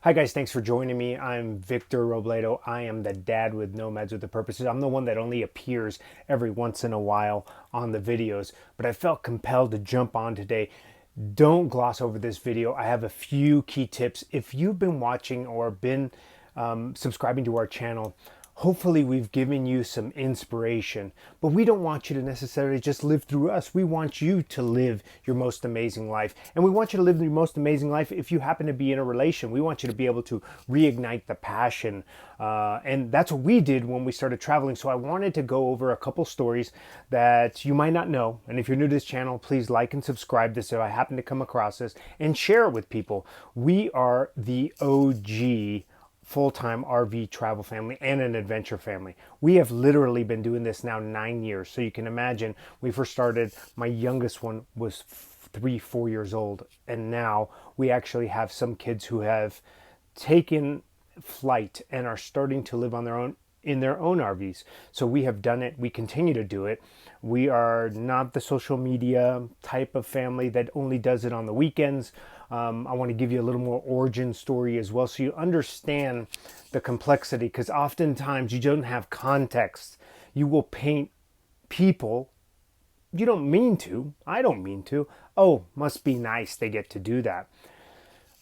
Hi guys, thanks for joining me. I'm Victor Robledo. I am the dad with Nomads with the Purposes. I'm the one that only appears every once in a while on the videos, but I felt compelled to jump on today. Don't gloss over this video. I have a few key tips. If you've been watching or been subscribing to our channel, hopefully we've given you some inspiration, but we don't want you to necessarily just live through us. We want you to live your most amazing life. And we want you to live your most amazing life if you happen to be in a relation. We want you to be able to reignite the passion. And that's what we did when we started traveling. So I wanted to go over a couple stories that you might not know. And if you're new to this channel, please like and subscribe this if I happen to come across this, and share it with people. We are the OG full-time RV travel family and an adventure family. We have literally been doing this now 9 years. So you can imagine, we first started, my youngest one was 4 years old. And now we actually have some kids who have taken flight and are starting to live on their own in their own RVs. So we have done it. We continue to do it. We are not the social media type of family that only does it on the weekends. I want to give you a little more origin story as well, so you understand the complexity, because oftentimes you don't have context. You will paint people, you don't mean to, I don't mean to, oh, must be nice they get to do that.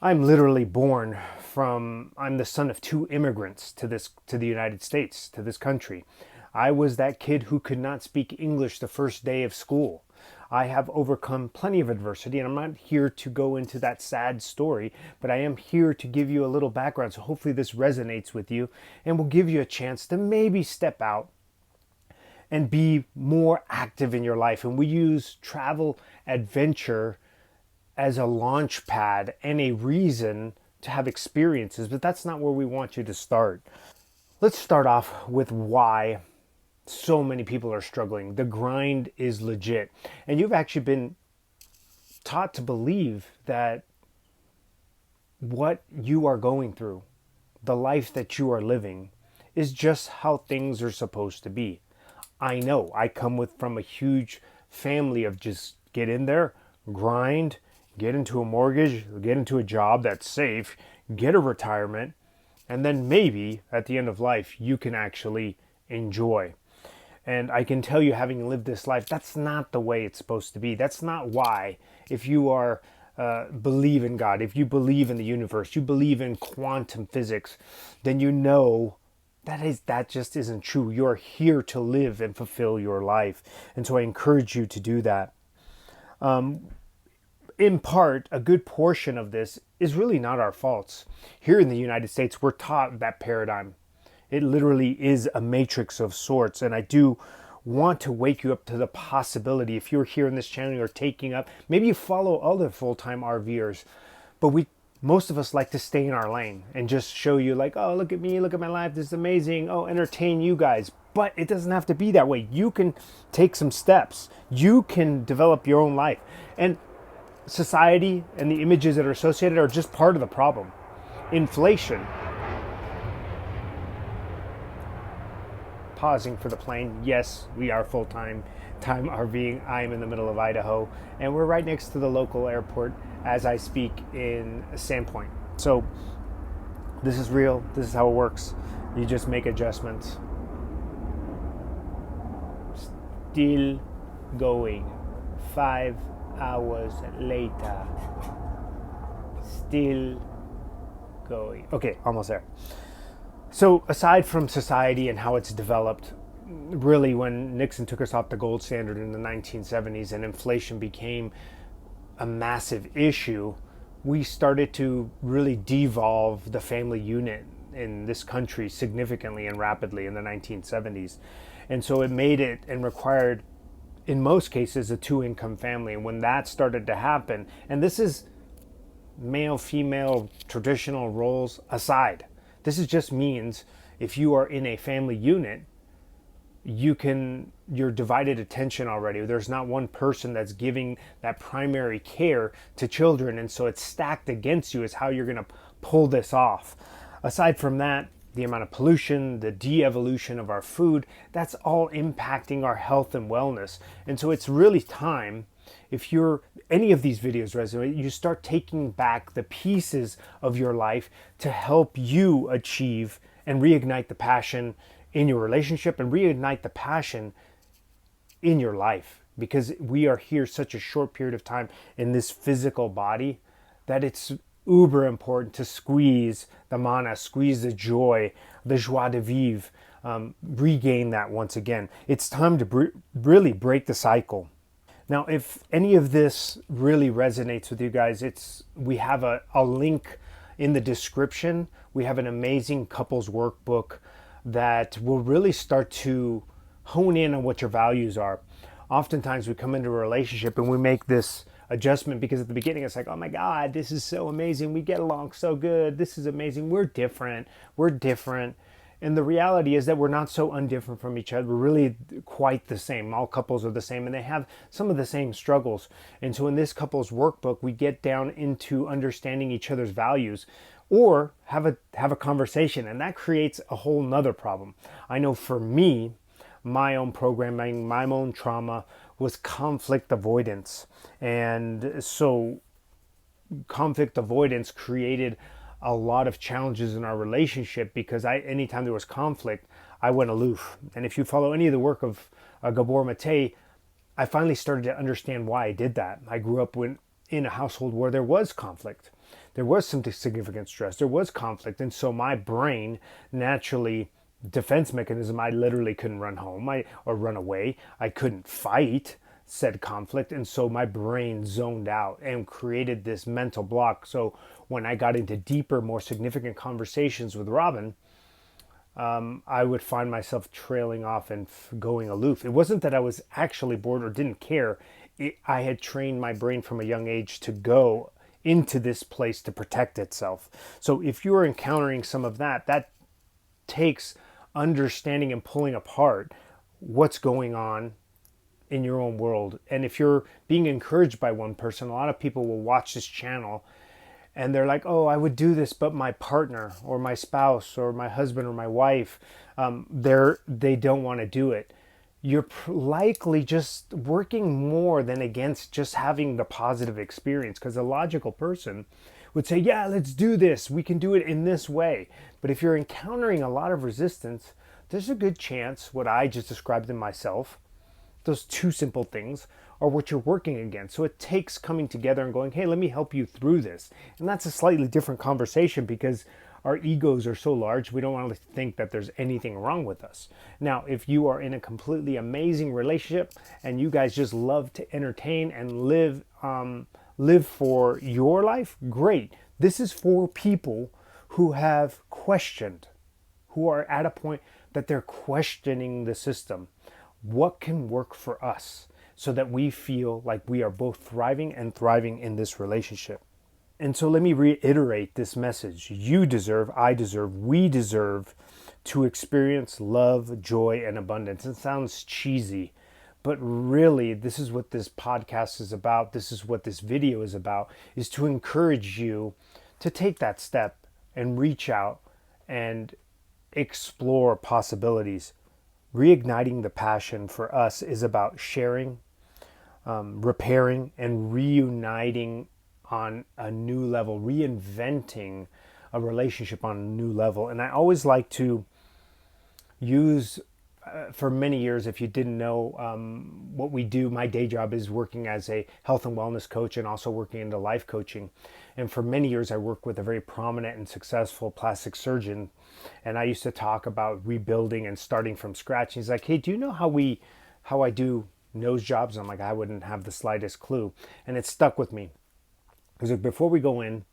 I'm literally I'm the son of two immigrants to the United States, to this country. I was that kid who could not speak English the first day of school. I have overcome plenty of adversity, and I'm not here to go into that sad story, but I am here to give you a little background. So hopefully this resonates with you and will give you a chance to maybe step out and be more active in your life. And we use travel adventure as a launch pad and a reason to have experiences, but that's not where we want you to start. Let's start off with why so many people are struggling. The grind is legit. And you've actually been taught to believe that what you are going through, the life that you are living, is just how things are supposed to be. I know I come from a huge family of just get in there, grind, get into a mortgage, get into a job that's safe, get a retirement, and then maybe at the end of life you can actually enjoy. And I can tell you, having lived this life, that's not the way it's supposed to be. That's not why. If you are believe in God, if you believe in the universe, you believe in quantum physics, then you know that just isn't true. You're here to live and fulfill your life. And so I encourage you to do that. In part, a good portion of this is really not our faults. Here in the United States, we're taught that paradigm. It literally is a matrix of sorts. And I do want to wake you up to the possibility. If you're here in this channel, you're taking up, maybe you follow other full-time RVers, but most of us like to stay in our lane and just show you like, oh, look at me, look at my life, this is amazing, oh, entertain you guys. But it doesn't have to be that way. You can take some steps. You can develop your own life. And society and the images that are associated are just part of the problem. Inflation. Pausing for the plane. Yes, we are full-time RVing. I'm in the middle of Idaho, and we're right next to the local airport as I speak in Sandpoint. So this is real. This is how it works. You just make adjustments. Still going. 5 hours later. Still going. Okay, almost there. So aside from society and how it's developed, really when Nixon took us off the gold standard in the 1970s and inflation became a massive issue, we started to really devolve the family unit in this country significantly and rapidly in the 1970s. And so it made it and required, in most cases, a two-income family. And when that started to happen, and this is male, female, traditional roles aside, this just means if you are in a family unit, you're divided attention already. There's not one person that's giving that primary care to children, and so it's stacked against you is how you're going to pull this off. Aside from that, the amount of pollution, the de-evolution of our food, that's all impacting our health and wellness. And so it's really time if you're any of these videos resonate, you start taking back the pieces of your life to help you achieve and reignite the passion in your relationship and reignite the passion in your life, because we are here such a short period of time in this physical body that it's uber important to squeeze the mana, squeeze the joy, the joie de vivre, regain that once again. It's time to really break the cycle. Now, if any of this really resonates with you guys, we have a link in the description. We have an amazing couples workbook that will really start to hone in on what your values are. Oftentimes we come into a relationship and we make this adjustment because at the beginning it's like, oh my God, this is so amazing. We get along so good. This is amazing. We're different. We're different. And the reality is that we're not so undifferent from each other. We're really quite the same. All couples are the same and they have some of the same struggles. And so in this couples workbook, we get down into understanding each other's values or have a conversation, and that creates a whole nother problem. I know for me, my own programming, my own trauma was conflict avoidance. And so conflict avoidance created a lot of challenges in our relationship because anytime there was conflict, I went aloof. And if you follow any of the work of Gabor Mate, I finally started to understand why I did that. I grew up in a household where there was conflict. There was some significant stress. There was conflict. And so my brain naturally, defense mechanism, I literally couldn't run home or run away. I couldn't fight said conflict. And so my brain zoned out and created this mental block. So when I got into deeper, more significant conversations with Robyn, I would find myself trailing off and going aloof. It wasn't that I was actually bored or didn't care. I had trained my brain from a young age to go into this place to protect itself. So if you're encountering some of that takes understanding and pulling apart what's going on in your own world. And if you're being encouraged by one person, a lot of people will watch this channel and they're like, oh, I would do this, but my partner or my spouse or my husband or my wife, they don't want to do it. You're likely just working more than against just having the positive experience, because a logical person would say, yeah, let's do this. We can do it in this way. But if you're encountering a lot of resistance, there's a good chance what I just described in myself, those two simple things, are what you're working against. So it takes coming together and going, hey, let me help you through this. And that's a slightly different conversation because our egos are so large, we don't want to think that there's anything wrong with us. Now, if you are in a completely amazing relationship and you guys just love to entertain and live for your life, great. This is for people who have questioned, who are at a point that they're questioning the system. What can work for us so that we feel like we are both thriving and thriving in this relationship? And so let me reiterate this message. You deserve, I deserve, we deserve to experience love, joy, and abundance. It sounds cheesy, but really this is what this podcast is about. This is what this video is about, is to encourage you to take that step and reach out and explore possibilities. Reigniting the passion for us is about sharing, repairing, and reuniting on a new level, reinventing a relationship on a new level. And I always like to use, for many years, if you didn't know what we do, my day job is working as a health and wellness coach and also working into life coaching. And for many years, I worked with a very prominent and successful plastic surgeon. And I used to talk about rebuilding and starting from scratch. He's like, hey, do you know how I do nose jobs? I'm like, I wouldn't have the slightest clue. And it stuck with me. Because before we go in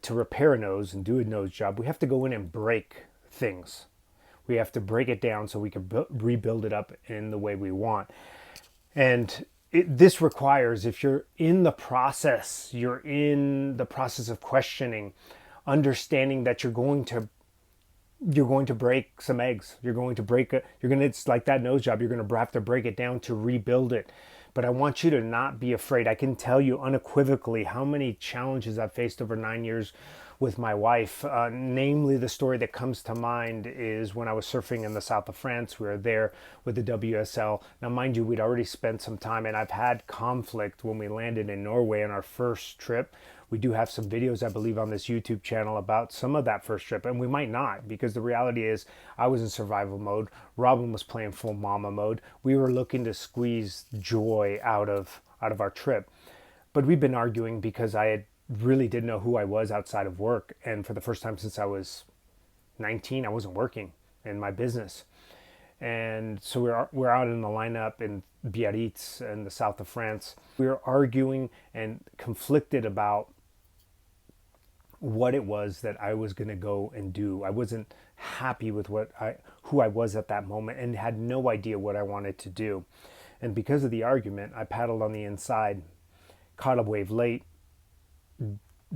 to repair a nose and do a nose job, we have to go in and break things. We have to break it down so we can rebuild it up in the way we want. And this requires, if you're in the process of questioning, understanding that you're going to break some eggs. It's like that nose job. You're going to have to break it down to rebuild it. But I want you to not be afraid. I can tell you unequivocally how many challenges I've faced over 9 years with my wife. Namely, the story that comes to mind is when I was surfing in the south of France. We were there with the WSL. Now, mind you, we'd already spent some time, and I've had conflict when we landed in Norway on our first trip. We do have some videos, I believe, on this YouTube channel about some of that first trip, and we might not, because the reality is I was in survival mode. Robyn was playing full mama mode. We were looking to squeeze joy out of our trip. But we've been arguing because really didn't know who I was outside of work, and for the first time since I was 19, I wasn't working in my business. And so we're out in the lineup in Biarritz in the south of France. We were arguing and conflicted about what it was that I was going to go and do. I wasn't happy with who I was at that moment, and had no idea what I wanted to do. And because of the argument, I paddled on the inside, caught a wave late,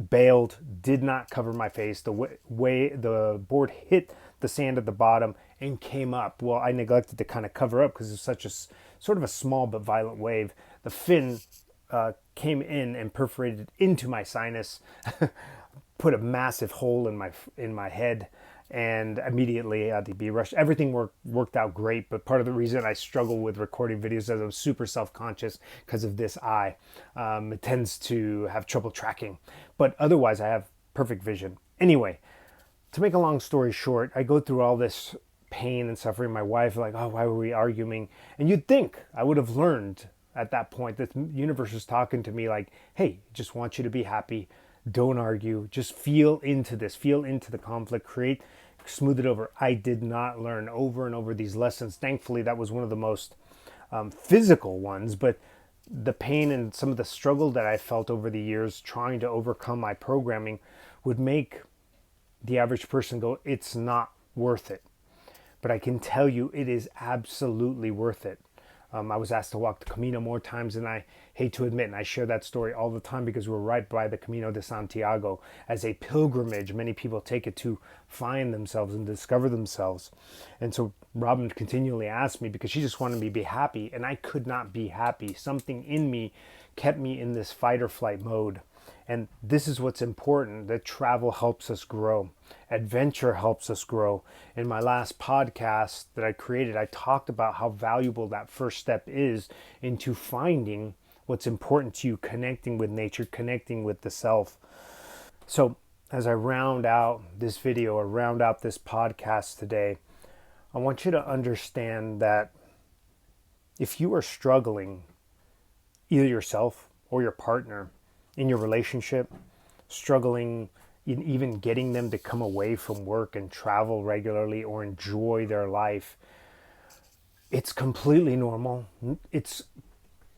bailed, did not cover my face. The board hit the sand at the bottom and came up. Well, I neglected to kind of cover up because it's such a sort of a small but violent wave. The fin came in and perforated into my sinus, put a massive hole in my head, and immediately had to be rushed. Everything worked out great, but part of the reason I struggle with recording videos is I'm super self-conscious because of this eye. It tends to have trouble tracking, but otherwise I have perfect vision. Anyway, to make a long story short, I go through all this pain and suffering. My wife like, oh, why were we arguing? And you'd think I would have learned at that point that the universe was talking to me like, hey, just want you to be happy. Don't argue. Just feel into this. Feel into the conflict. Smooth it over. I did not learn over and over these lessons. Thankfully, that was one of the most physical ones, but the pain and some of the struggle that I felt over the years trying to overcome my programming would make the average person go, it's not worth it. But I can tell you it is absolutely worth it. I was asked to walk the Camino more times than I hate to admit, and I share that story all the time because we're right by the Camino de Santiago. As a pilgrimage, many people take it to find themselves and discover themselves. And so Robyn continually asked me because she just wanted me to be happy, and I could not be happy. Something in me kept me in this fight or flight mode. And this is what's important, that travel helps us grow. Adventure helps us grow. In my last podcast that I created, I talked about how valuable that first step is into finding what's important to you, connecting with nature, connecting with the self. So as I round out this video or round out this podcast today, I want you to understand that if you are struggling, either yourself or your partner, in your relationship, struggling in even getting them to come away from work and travel regularly or enjoy their life, it's completely normal. It's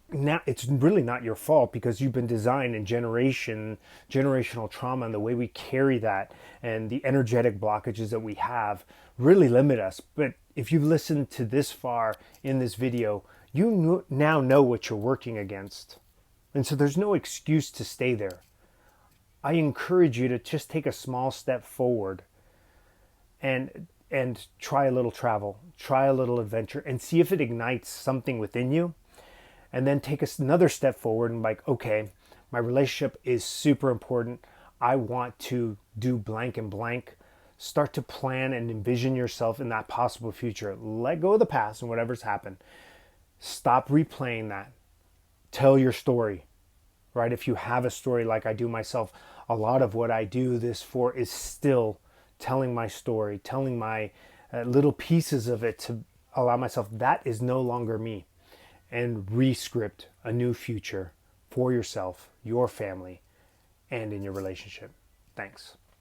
really not your fault because you've been designed in generational trauma, and the way we carry that and the energetic blockages that we have really limit us. But if you've listened to this far in this video, you now know what you're working against. And so there's no excuse to stay there. I encourage you to just take a small step forward and try a little travel, try a little adventure, and see if it ignites something within you. And then take another step forward and like, okay, my relationship is super important. I want to do blank and blank. Start to plan and envision yourself in that possible future. Let go of the past and whatever's happened. Stop replaying that. Tell your story, right? If you have a story like I do myself, a lot of what I do this for is still telling my story, telling my little pieces of it to allow myself, that is no longer me. And re-script a new future for yourself, your family, and in your relationship. Thanks.